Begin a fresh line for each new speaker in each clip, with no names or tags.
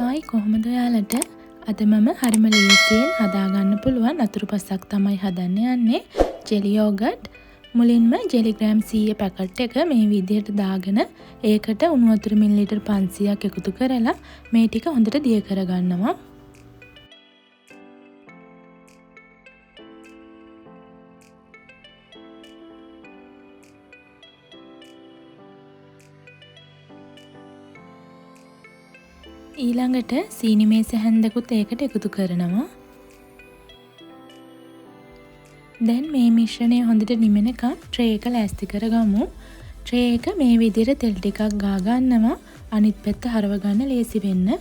Hi කොහොමද ඔයාලට? අද මම හරිම ලේසියෙන් හදාගන්න පුළුවන් අතුරු පසක් තමයි හදන්න යන්නේ. Jelly yoghurt. මුලින්ම ජෙලි ග්‍රෑම් 100 පැකට් එක මේ විදිහට දාගෙන ඒකට උණු වතුර මිලිලීටර් 500ක් එකතු කරලා මේ ටික හොඳට දිය කරගන්නවා. ඊළඟට සීනි මේස හැන්දකුත් ඒකට එකතු කරනවා. දැන් මේ මිශ්‍රණය හොඳට නිමෙනකම් ට්‍රේ එක ලෑස්ති කරගමු. ට්‍රේ එක මේ විදිහට තෙල් ටිකක් ගා ගන්නවා. අනිත් පැත්ත හරව ගන්න ලේසි වෙන්න.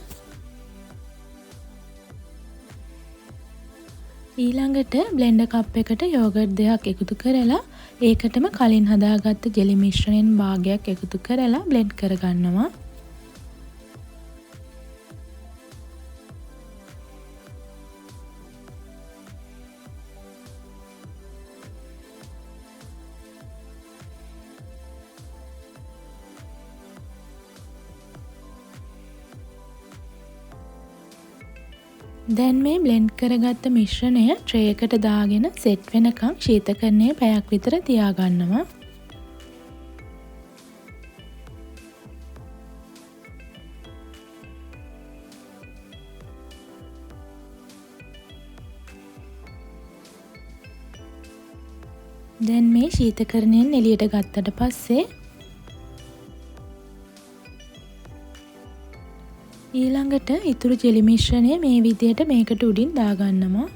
ඊළඟට බ්ලෙන්ඩර් කප් එකට යෝගට් දෙකක් එකතු කරලා ඒකටම කලින් හදාගත්ත ජෙලි මිශ්‍රණයෙන් භාගයක් එකතු කරලා බ්ලෙන්ඩ් කරගන්නවා. දැන් මේ බ්ලෙන්ඩ් කරගත්ත මිශ්‍රණය ට්‍රේ එකට දාගෙන සෙට් වෙනකම් ශීතකරණයේ පැයක් විතර තියාගන්නවා. දැන් මේ ශීතකරණයෙන් එළියට ගත්තට පස්සේ ඊළඟට ඉතුරු ජෙලි මිශ්‍රණය මේ විදිහට මේකට උඩින් දාගන්නවා.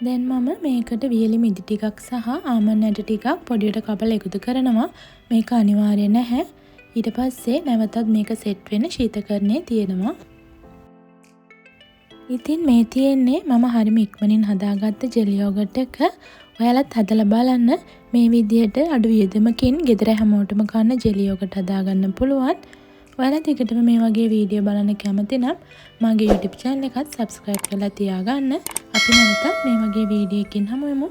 දැන් මම මේකට වියලි මිදි ටිකක් සහ ආමන්ඩ් ඇට ටිකක් පොඩියට කපලා එකතු කරනවා. මේක අනිවාර්ය නැහැ. ඊට පස්සේ නැවතත් මේක සෙට් වෙන ශීතකරණයේ තියෙනවා. ඉතින් මේ තියෙන්නේ මම හරිම ඉක්මනින් හදාගත්ත ජෙලි යෝගට් එක. ඔයාලත් හදලා බලන්න. මේ විදිහට අඩු වියදමකින් ගෙදර හැමෝටම කන්න ජෙලි යෝගට් හදාගන්න පුළුවන්. ඔයාලා දිගටම මේ වගේ වීඩියෝ බලන්න කැමති නම් මගේ YouTube channel එකත් subscribe කරලා තියාගන්න. අපි නැවතත් මේ වගේ වීඩියෝ එකකින් හමු වෙමු.